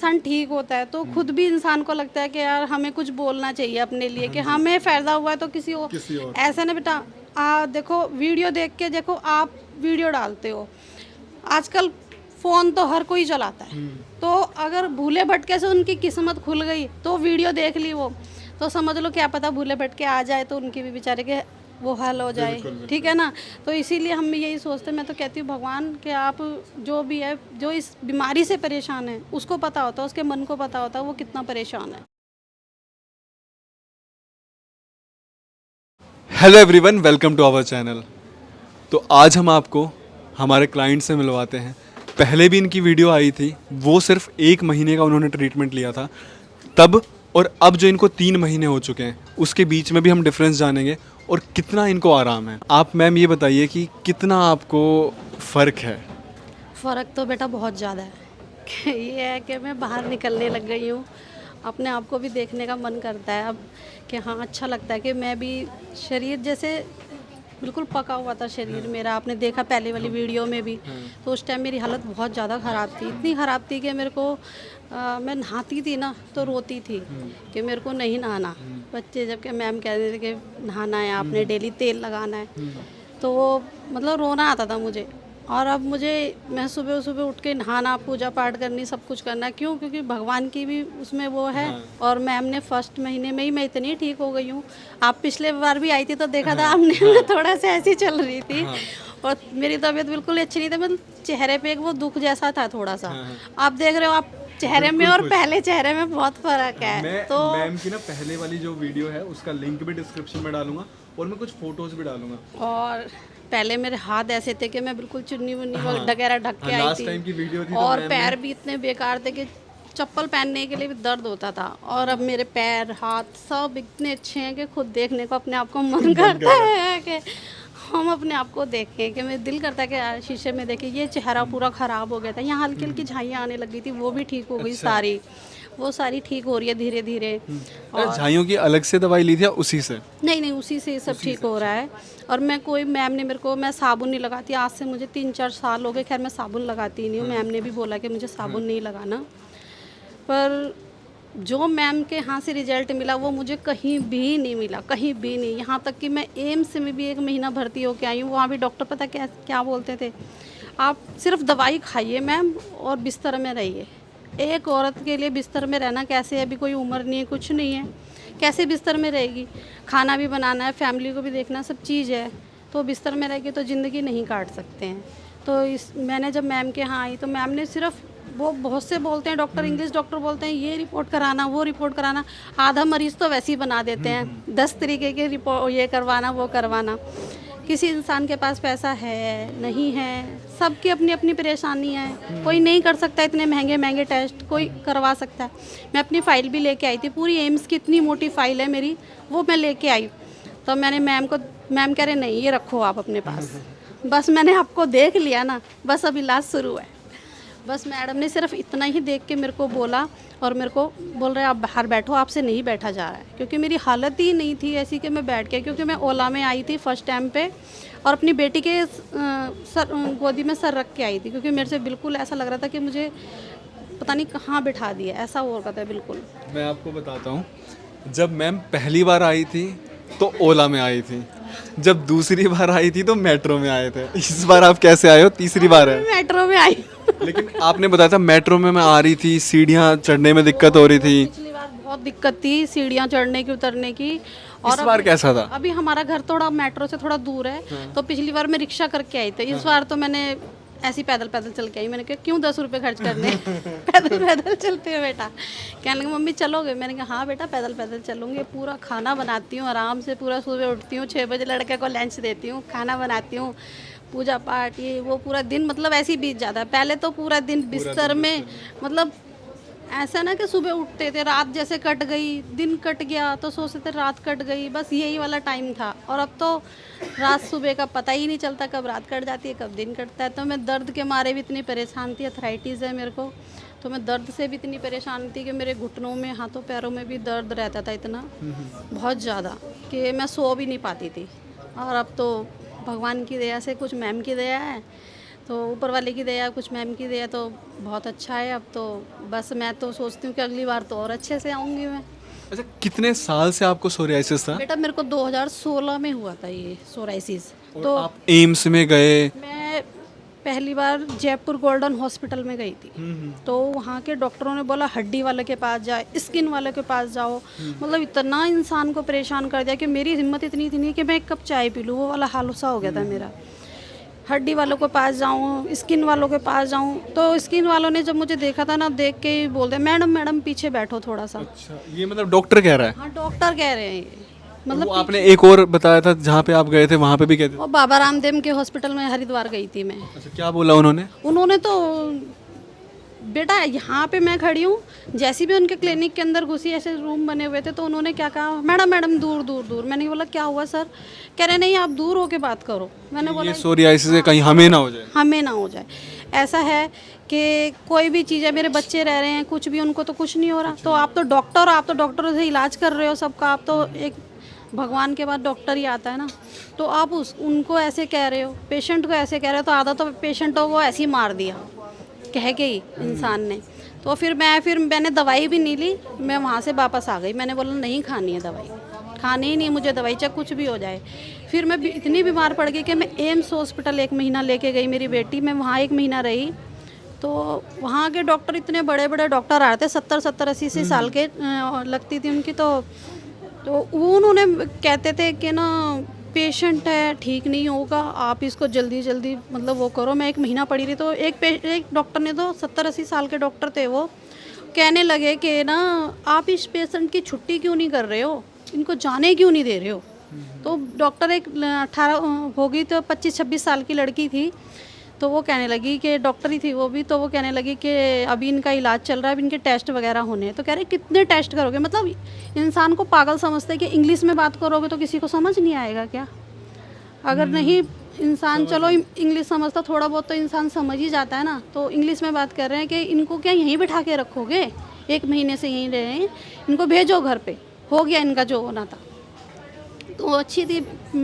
इंसान ठीक होता है तो खुद भी इंसान को लगता है कि यार हमें कुछ बोलना चाहिए अपने लिए कि हमें फ़ायदा हुआ है तो किसी और ऐसा ना बेटा। देखो वीडियो देख के, देखो आप वीडियो डालते हो आजकल, फ़ोन तो हर कोई चलाता है, तो अगर भूले भटके से उनकी किस्मत खुल गई तो वीडियो देख ली वो, तो समझ लो क्या पता भूले भटके आ जाए तो उनकी भी बेचारे के वो हल हो जाए। बिल्कुल ठीक बिल्कुल। है ना। तो इसीलिए हम यही सोचते हैं, मैं तो कहती हूँ भगवान कि आप जो भी है, जो इस बीमारी से परेशान है उसको पता होता है, उसके मन को पता होता है वो कितना परेशान है। Hello everyone, welcome to our channel. तो आज हम आपको हमारे क्लाइंट से मिलवाते हैं। पहले भी इनकी वीडियो आई थी, वो सिर्फ 1 महीने का उन्होंने ट्रीटमेंट लिया था तब, और अब जो इनको 3 महीने हो चुके हैं उसके बीच में भी हम डिफरेंस जानेंगे और कितना इनको आराम है। आप मैम ये बताइए कि कितना आपको फ़र्क है। फ़र्क तो बेटा बहुत ज़्यादा है कि ये है कि मैं बाहर निकलने लग गई हूँ, अपने आप को भी देखने का मन करता है अब कि हाँ अच्छा लगता है कि मैं भी, शरीर जैसे बिल्कुल पका हुआ था शरीर मेरा, आपने देखा पहले वाली वीडियो में भी। तो उस टाइम मेरी हालत बहुत ज़्यादा ख़राब थी, इतनी ख़राब थी कि मेरे को मैं नहाती थी ना तो रोती थी कि मेरे को नहीं नहाना। बच्चे जब कि मैम कहते थे कि नहाना है आपने, डेली तेल लगाना है, तो वो मतलब रोना आता था मुझे। और अब मुझे, मैं सुबह सुबह उठ के नहाना, पूजा पाठ करनी, सब कुछ करना, क्यों? क्योंकि भगवान की भी उसमें वो है। और मैम ने फर्स्ट महीने में ही मैं इतनी ठीक हो गई हूँ। आप पिछले बार भी आई थी तो देखा था आपने, मैं थोड़ा सा ऐसी चल रही थी और मेरी तबीयत बिल्कुल अच्छी नहीं थी, मतलब चेहरे पे एक वो दुख जैसा था थोड़ा सा। आप देख रहे हो, आप चेहरे में और पहले चेहरे में बहुत फर्क है। मैं तो मैम की ना पहले वाली जो वीडियो है उसका लिंक भी डिस्क्रिप्शन में डालूंगा और मैं कुछ फोटोज भी डालूंगा। और पहले मेरे हाथ ऐसे थे कि मैं बिल्कुल चुन्नी मुन्नी वगैरह ढक के आई लास्ट थी, टाइम की वीडियो थी तो और मैम ने पैर भी इतने बेकार थे कि चप्पल पहनने के लिए भी दर्द होता था। और अब मेरे पैर हाथ सब इतने अच्छे हैं कि खुद देखने को अपने आप को मन करता है कि हम अपने आप को देखें, कि मेरा दिल करता है कि यार शीशे में देखें। ये चेहरा पूरा ख़राब हो गया था, यहाँ हल्की हल्की झाइयाँ आने लगी थी, वो भी ठीक हो गई अच्छा। सारी, वो सारी ठीक हो रही है धीरे धीरे। और झाइयों की अलग से दवाई ली थी या उसी से? नहीं नहीं, उसी से सब ठीक हो रहा है। और मैं कोई, मैम ने मेरे को, मैं साबुन नहीं लगाती आज से, मुझे 3-4 साल हो गए। खैर मैं साबुन लगाती नहीं हूँ, मैम ने भी बोला कि मुझे साबुन नहीं लगाना। पर जो मैम के यहाँ से रिजल्ट मिला वो मुझे कहीं भी नहीं मिला, कहीं भी नहीं। यहाँ तक कि मैं एम्स में भी 1 महीना भर्ती होकर आई हूँ, वहाँ भी डॉक्टर पता क्या क्या बोलते थे, आप सिर्फ दवाई खाइए मैम और बिस्तर में रहिए। एक औरत के लिए बिस्तर में रहना कैसे है, अभी कोई उम्र नहीं है, कुछ नहीं है, कैसे बिस्तर में रहेगी? खाना भी बनाना है, फैमिली को भी देखना, सब चीज़ है, तो बिस्तर में रह के तो ज़िंदगी नहीं काट सकते हैं। तो इस, मैंने जब मैम के यहाँ आई तो मैम ने सिर्फ, वो बहुत से बोलते हैं डॉक्टर, इंग्लिश डॉक्टर बोलते हैं ये रिपोर्ट कराना, वो रिपोर्ट कराना, आधा मरीज़ तो वैसे ही बना देते हैं, 10 तरीके के रिपोर्ट, ये करवाना वो करवाना। किसी इंसान के पास पैसा है नहीं है, सबकी अपनी अपनी परेशानी है, कोई नहीं कर सकता इतने महंगे महंगे टेस्ट, कोई करवा सकता है। मैं अपनी फ़ाइल भी लेके आई थी, पूरी एम्स की इतनी मोटी फ़ाइल है मेरी, वो मैं लेके आई। तो मैंने मैम को, मैम कह रहे नहीं ये रखो आप अपने पास, बस मैंने आपको देख लिया ना, बस अब इलाज शुरू है। बस मैडम ने सिर्फ इतना ही देख के मेरे को बोला, और मेरे को बोल रहे आप बाहर बैठो, आपसे नहीं बैठा जा रहा है, क्योंकि मेरी हालत ही नहीं थी ऐसी कि मैं बैठ के, क्योंकि मैं ओला में आई थी फर्स्ट टाइम पे और अपनी बेटी के सर, गोदी में सर रख के आई थी, क्योंकि मेरे से बिल्कुल ऐसा लग रहा था कि मुझे पता नहीं कहाँ बिठा दिया, ऐसा हो रहा था बिल्कुल। मैं आपको बताता हूँ, जब मैम पहली बार आई थी तो ओला में आई थी, जब दूसरी बार आई थी तो मेट्रो में आए थे। इस बार आप कैसे आए हो? तीसरी बार है। मेट्रो में आई। लेकिन आपने बताया था मेट्रो में मैं आ रही थी, सीढ़ियाँ चढ़ने में दिक्कत हो रही थी। पिछली बार बहुत दिक्कत थी सीढ़ियाँ चढ़ने की उतरने की। और इस बार कैसा था? अभी हमारा घर थोड़ा मेट्रो से थोड़ा दूर है, तो पिछली बार मैं रिक्शा करके आई थी, इस बार तो मैंने ऐसे ही पैदल पैदल चल के आई। मैंने कहा क्यों 10 रुपये खर्च करने, पैदल पैदल चलते हो बेटा। कहने लगे मम्मी चलोगे? मैंने कहा हाँ बेटा पैदल पैदल चलूँगी। पूरा खाना बनाती हूँ आराम से, पूरा सुबह उठती हूँ 6 बजे, लड़के को लंच देती हूँ, खाना बनाती हूँ, पूजा पाठ ये वो, पूरा दिन मतलब ऐसे ही बीत जाता है। पहले तो पूरा दिन बिस्तर में, मतलब ऐसा ना कि सुबह उठते थे रात जैसे कट गई, दिन कट गया तो सोचते थे रात कट गई, बस यही वाला टाइम था। और अब तो रात सुबह का पता ही नहीं चलता, कब रात कट जाती है कब दिन कटता है। तो मैं दर्द के मारे भी इतनी परेशान थी, अथराइटिस है मेरे को, तो मैं दर्द से भी इतनी परेशान थी कि मेरे घुटनों में, हाथों पैरों में भी दर्द रहता था इतना, बहुत ज़्यादा, कि मैं सो भी नहीं पाती थी। और अब तो भगवान की दया से, कुछ मैम की दया है, तो ऊपर वाले की दया, कुछ मैम की दया, तो बहुत अच्छा है। अब तो बस मैं तो सोचती हूँ कि अगली बार तो और अच्छे से आऊँगी मैं। अच्छा, कितने साल से आपको सोरियासिस था? बेटा मेरे को 2016 में हुआ था ये सोराइसिस। और तो आप एम्स में गए? मैं पहली बार जयपुर गोल्डन हॉस्पिटल में गई थी। तो वहाँ के डॉक्टरों ने बोला हड्डी वाले के पास जाए, स्किन वाले के पास जाओ। मतलब इतना इंसान को परेशान कर दिया कि मेरी हिम्मत इतनी थी नहीं कि मैं एक कप चाय पी लूँ, वो वाला हाल सा हो गया था मेरा। हड्डी वालों के पास जाऊँ, स्किन वालों के पास जाऊँ, तो स्किन वालों ने जब मुझे देखा था ना, देख के ही बोलते मैडम मैडम पीछे बैठो थोड़ा सा। अच्छा, ये मतलब डॉक्टर कह रहा है? हाँ डॉक्टर कह रहे हैं ये। वो आपने एक और बताया था जहाँ पे आप गए थे, वहाँ पे भी कहते थे? और बाबा रामदेव के हॉस्पिटल में हरिद्वार गई थी मैं। अच्छा, क्या बोला उन्होंने? उन्होंने तो बेटा यहाँ पे मैं खड़ी हूँ, जैसे भी उनके क्लिनिक के अंदर घुसी, ऐसे रूम बने हुए थे, तो उन्होंने क्या कहा, मैडम मैडम दूर दूर दूर। मैंने बोला क्या हुआ सर? कह रहे नहीं आप दूर होके बात करो। मैंने बोला ये सोरियासिस से कहीं हमें ना हो जाए। हमें ना हो जाए। ऐसा है कि कोई भी चीज़ है, मेरे बच्चे रह रहे हैं, कुछ भी उनको तो कुछ नहीं हो रहा। तो आप तो डॉक्टर, आप तो डॉक्टरों से इलाज कर रहे हो सबका, आप तो एक भगवान के बाद डॉक्टर ही आता है ना। तो आप उनको ऐसे कह रहे हो, पेशेंट को ऐसे कह रहे हो, तो आधा तो पेशेंटों को ऐसे ही मार दिया कह के ही इंसान ने। तो फिर मैंने दवाई भी नहीं ली, मैं वहाँ से वापस आ गई। मैंने बोला नहीं खानी है दवाई, खानी ही नहीं मुझे दवाई, चाहे कुछ भी हो जाए। फिर मैं इतनी बीमार पड़ गई कि मैं एम्स हॉस्पिटल 1 महीना लेके गई मेरी बेटी, मैं वहाँ 1 महीना रही। तो वहाँ के डॉक्टर इतने बड़े बड़े डॉक्टर आ रहे थे, 70-80 साल के लगती थी उनकी। तो वो उन्होंने कहते थे कि ना पेशेंट है, ठीक नहीं होगा, आप इसको जल्दी जल्दी मतलब वो करो। मैं 1 महीना पड़ी रही। तो एक डॉक्टर ने, तो 70-80 साल के डॉक्टर थे, वो कहने लगे कि ना आप इस पेशेंट की छुट्टी क्यों नहीं कर रहे हो, इनको जाने क्यों नहीं दे रहे हो। तो डॉक्टर एक 18 होगी तो 25-26 साल की लड़की थी, तो वो कहने लगी कि डॉक्टर ही थी वो भी, तो वो कहने लगी कि अभी इनका इलाज चल रहा है, अभी इनके टेस्ट वगैरह होने हैं। तो कह रहे कितने टेस्ट करोगे? मतलब इंसान को पागल समझते हैं कि इंग्लिश में बात करोगे तो किसी को समझ नहीं आएगा क्या? अगर नहीं इंसान, चलो इंग्लिश समझता, थोड़ा बहुत तो इंसान समझ ही जाता है ना। तो इंग्लिश में बात कर रहे हैं कि इनको क्या यहीं बिठा के रखोगे, 1 महीने से यहीं रहे हैं, इनको भेजो घर पे, हो गया इनका जो होना था। तो अच्छी थी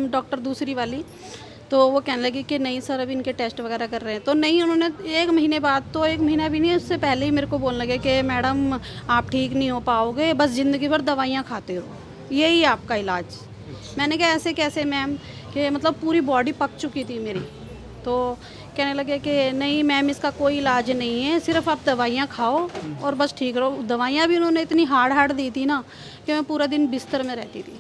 डॉक्टर दूसरी वाली, तो वो कहने लगी कि नहीं सर अभी इनके टेस्ट वगैरह कर रहे हैं। तो नहीं, उन्होंने 1 महीने बाद, तो 1 महीना भी नहीं, उससे पहले ही मेरे को बोलने लगे कि मैडम आप ठीक नहीं हो पाओगे, बस ज़िंदगी भर दवाइयाँ खाते रहो, यही आपका इलाज। मैंने कहा ऐसे कैसे मैम, कि मतलब पूरी बॉडी पक चुकी थी मेरी। तो कहने लगे कि नहीं मैम इसका कोई इलाज नहीं है, सिर्फ आप दवाइयाँ खाओ और बस ठीक रहो। दवाइयाँ भी उन्होंने इतनी हार्ड दी थी ना कि मैं पूरा दिन बिस्तर में रहती थी।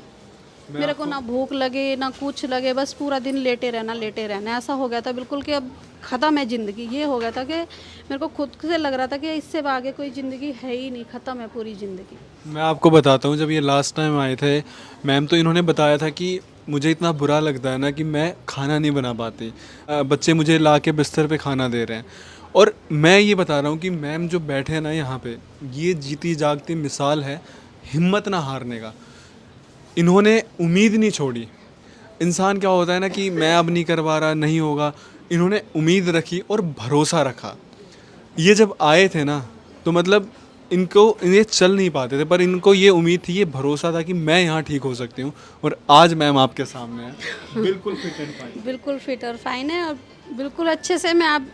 मेरे को ना भूख लगे ना कुछ लगे, बस पूरा दिन लेटे रहना, ऐसा हो गया था बिल्कुल कि अब ख़त्म है ज़िंदगी। ये हो गया था कि मेरे को खुद से लग रहा था कि इससे आगे कोई ज़िंदगी है ही नहीं, ख़त्म है पूरी ज़िंदगी। मैं आपको बताता हूँ, जब ये लास्ट टाइम आए थे मैम, तो इन्होंने बताया था कि मुझे इतना बुरा लगता है ना कि मैं खाना नहीं बना पाती, बच्चे मुझे ला के बिस्तर पे खाना दे रहे हैं। और मैं ये बता रहा हूँ कि मैम जो बैठे हैं ना यहाँ पे, ये जीती जागती मिसाल है हिम्मत ना हारने का। इन्होंने उम्मीद नहीं छोड़ी। इंसान क्या होता है ना कि मैं अब नहीं करवा रहा, नहीं होगा, इन्होंने उम्मीद रखी और भरोसा रखा। ये जब आए थे ना, तो मतलब इन्हें चल नहीं पाते थे, पर इनको ये उम्मीद थी, ये भरोसा था कि मैं यहाँ ठीक हो सकती हूँ। और आज मैम आपके सामने है, बिल्कुल फिट एंड फाइन। बिल्कुल फिट और फाइन है, और बिल्कुल अच्छे से मैं आप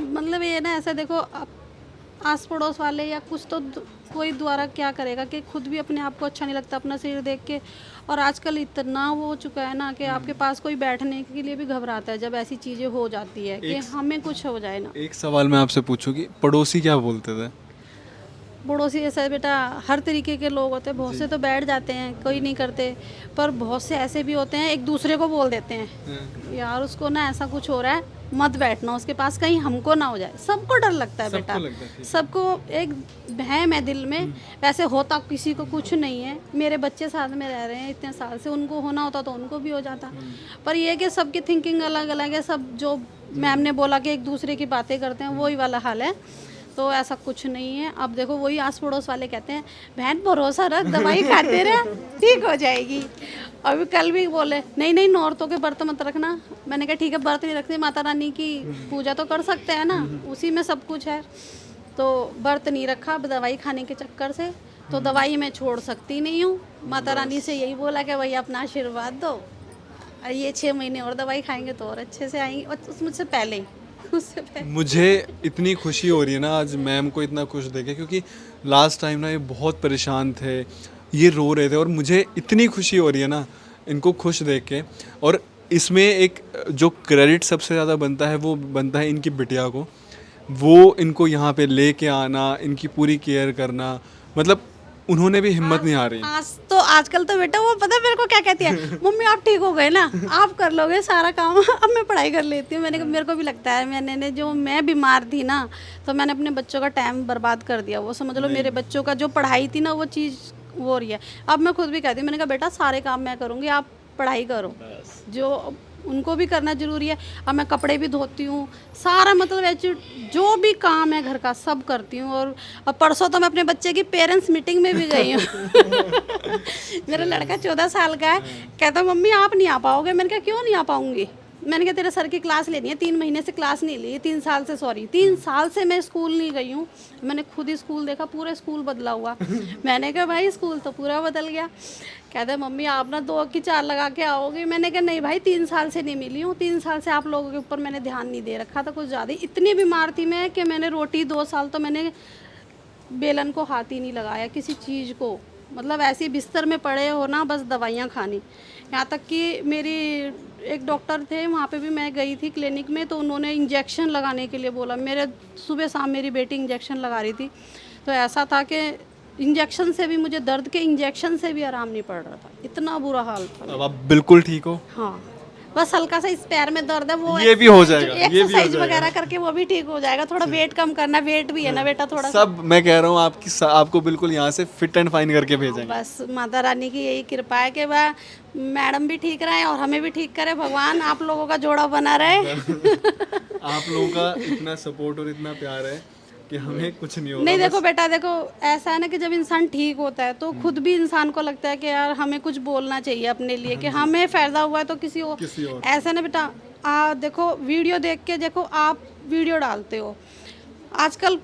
मतलब ये ना, ऐसा देखो आस पड़ोस वाले या कुछ तो कोई द्वारा क्या करेगा कि खुद भी अपने आप को अच्छा नहीं लगता अपना शरीर देख के। और आजकल इतना वो हो चुका है ना कि आपके पास कोई बैठने के लिए भी घबराता है जब ऐसी चीज़ें हो जाती है कि हमें कुछ हो जाए ना। एक सवाल मैं आपसे पूछूं कि पड़ोसी क्या बोलते थे? पड़ोसी ऐसा बेटा हर तरीके के लोग होते हैं, बहुत से तो बैठ जाते हैं, कोई नहीं करते, पर बहुत से ऐसे भी होते हैं एक दूसरे को बोल देते हैं यार उसको ना ऐसा कुछ हो रहा है, मत बैठना उसके पास, कहीं हमको ना हो जाए। सबको डर लगता है बेटा, सबको एक वहम है दिल में। वैसे होता किसी को कुछ नहीं है, मेरे बच्चे साथ में रह रहे हैं इतने साल से, उनको होना होता तो उनको भी हो जाता। पर ये कि सबकी थिंकिंग अलग अलग है, सब जो मैम ने बोला कि एक दूसरे की बातें करते हैं, वही वाला हाल है। तो ऐसा कुछ नहीं है। अब देखो वही आस पड़ोस वाले कहते हैं बहन भरोसा रख, दवाई खाते रहे, ठीक हो जाएगी। अभी कल भी बोले नहीं नहीं औरतों के व्रत मत रखना। मैंने कहा ठीक है व्रत नहीं रखते, माता रानी की पूजा तो कर सकते हैं ना, उसी में सब कुछ है। तो व्रत नहीं रखा दवाई खाने के चक्कर से, तो दवाई मैं छोड़ सकती नहीं हूँ। माता रानी से यही बोला कि भैया अपना आशीर्वाद दो, ये 6 महीने और दवाई खाएंगे तो और अच्छे से आएंगे, और मुझसे पहले ही उससे पहले मुझे इतनी खुशी हो रही है ना आज मैम को इतना खुश देखे, क्योंकि लास्ट टाइम ना ये बहुत परेशान थे, ये रो रहे थे, और मुझे इतनी खुशी हो रही है ना इनको खुश देख के। और इसमें एक जो क्रेडिट सबसे ज़्यादा बनता है वो बनता है इनकी बिटिया को। वो इनको यहाँ पे लेके आना, इनकी पूरी केयर करना, मतलब उन्होंने भी हिम्मत नहीं हारी। आज तो आजकल तो बेटा वो पता है मेरे को क्या कहती है, मम्मी आप ठीक हो गए ना, आप कर लोगे सारा काम, अब मैं पढ़ाई कर लेती हूँ। मैंने कहा मेरे को भी लगता है, मैं बीमार थी ना, तो मैंने अपने बच्चों का टाइम बर्बाद कर दिया। वो समझ लो मेरे बच्चों का जो पढ़ाई थी ना वो चीज़ वो हो रही है। अब मैं खुद भी कहती हूँ, मैंने कहा बेटा सारे काम मैं करूँगी, आप पढ़ाई करो, जो उनको भी करना ज़रूरी है। अब मैं कपड़े भी धोती हूँ, सारा मतलब ऐसे जो भी काम है घर का सब करती हूँ। और अब परसों तो मैं अपने बच्चे की पेरेंट्स मीटिंग में भी गई हूँ। मेरा लड़का 14 साल का है, कहता मम्मी आप नहीं आ पाओगे। मैंने कहा क्यों नहीं आ पाऊँगी? मैंने कहा तेरे सर की क्लास लेनी है, 3 महीने से क्लास नहीं ली, 3 साल से, सॉरी 3 साल से मैं स्कूल नहीं गई हूँ। मैंने खुद ही स्कूल देखा, पूरा स्कूल बदला हुआ। मैंने कहा भाई स्कूल तो पूरा बदल गया। कहते मम्मी आप ना 2 की 4 लगा के आओगे। मैंने कहा नहीं भाई 3 साल से नहीं मिली हूँ, 3 साल से आप लोगों के ऊपर मैंने ध्यान नहीं दे रखा था कुछ ज़्यादा ही। इतनी बीमार थी मैं कि मैंने रोटी 2 साल तो मैंने बेलन को हाथ ही नहीं लगाया किसी चीज़ को, मतलब ऐसे ही बिस्तर में पड़े हो ना, बस दवाइयाँ खानी। यहाँ तक कि मेरी एक डॉक्टर थे, वहाँ पे भी मैं गई थी क्लिनिक में, तो उन्होंने इंजेक्शन लगाने के लिए बोला। मेरे सुबह शाम मेरी बेटी इंजेक्शन लगा रही थी, तो ऐसा था कि इंजेक्शन से भी मुझे, दर्द के इंजेक्शन से भी आराम नहीं पड़ रहा था, इतना बुरा हाल था। अब आप बिल्कुल ठीक हो? हाँ, बस हल्का सा इस पैर में दर्द है, वो ये भी हो जाएगा, ये भी हो एक्सरसाइज जाएगा। वगैरह करके वो भी ठीक हो जाएगा। थोड़ा वेट कम करना, वेट भी है ना बेटा थोड़ा सा। सब मैं कह रहा हूँ आपको बिल्कुल यहाँ से फिट एंड फाइन करके भेजेंगे। बस माता रानी की यही कृपा है कि वह मैडम भी ठीक रहे और हमें भी ठीक करे भगवान, आप लोगों का जोड़ा बना रहे। आप लोगों का इतना सपोर्ट और इतना प्यार है कि हमें कुछ नहीं होगा। नहीं देखो बेटा, देखो ऐसा है ना कि जब इंसान ठीक होता है तो खुद भी इंसान को लगता है कि यार हमें कुछ बोलना चाहिए अपने लिए, कि हमें फायदा हुआ है तो किसी और ऐसा ना बेटा। देखो वीडियो देख के, देखो आप वीडियो डालते हो, आजकल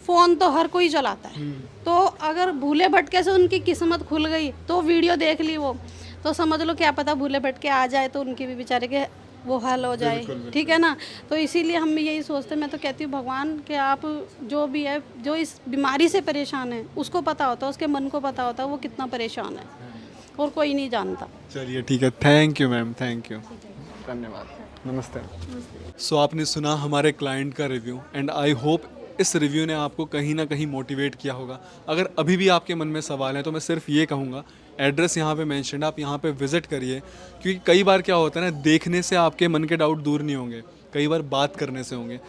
फ़ोन तो हर कोई चलाता है, तो अगर भूले भटके से उनकी किस्मत खुल गई तो वीडियो देख ली वो, तो समझ लो क्या पता भूले भटके आ जाए तो उनकी भी बेचारे के वो हल हो जाए। ठीक है ना? तो इसीलिए हम यही सोचते हैं। मैं तो कहती हूँ भगवान कि आप जो भी है, जो इस बीमारी से परेशान है उसको पता होता है, उसके मन को पता होता है वो कितना परेशान है, और कोई नहीं जानता। चलिए ठीक है, thank you ma'am, thank you, धन्यवाद, नमस्ते। सो आपने सुना हमारे क्लाइंट का रिव्यू, एंड आई होप इस रिव्यू ने आपको कहीं ना कहीं मोटिवेट किया होगा। अगर अभी भी आपके मन में सवाल है तो मैं सिर्फ ये कहूँगा, एड्रेस यहाँ पे मेंशन है, आप यहाँ पे विज़िट करिए, क्योंकि कई बार क्या होता है ना, देखने से आपके मन के डाउट दूर नहीं होंगे, कई बार बात करने से होंगे।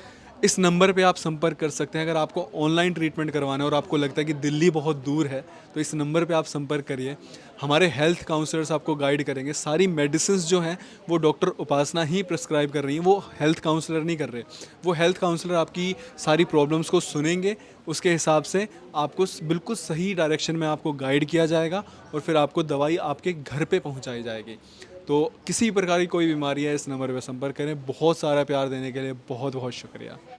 इस नंबर पे आप संपर्क कर सकते हैं। अगर आपको ऑनलाइन ट्रीटमेंट करवाना है और आपको लगता है कि दिल्ली बहुत दूर है, तो इस नंबर पे आप संपर्क करिए। हमारे हेल्थ काउंसलर्स आपको गाइड करेंगे। सारी मेडिसिन्स जो हैं वो डॉक्टर उपासना ही प्रिस्क्राइब कर रही हैं, वो हेल्थ काउंसलर नहीं कर रहे। वो हेल्थ काउंसलर आपकी सारी प्रॉब्लम्स को सुनेंगे, उसके हिसाब से आपको बिल्कुल सही डायरेक्शन में आपको गाइड किया जाएगा, और फिर आपको दवाई आपके घर पे पहुंचाई जाएगी। तो किसी प्रकार की कोई बीमारी है, इस नंबर पर संपर्क करें। बहुत सारा प्यार देने के लिए बहुत बहुत शुक्रिया।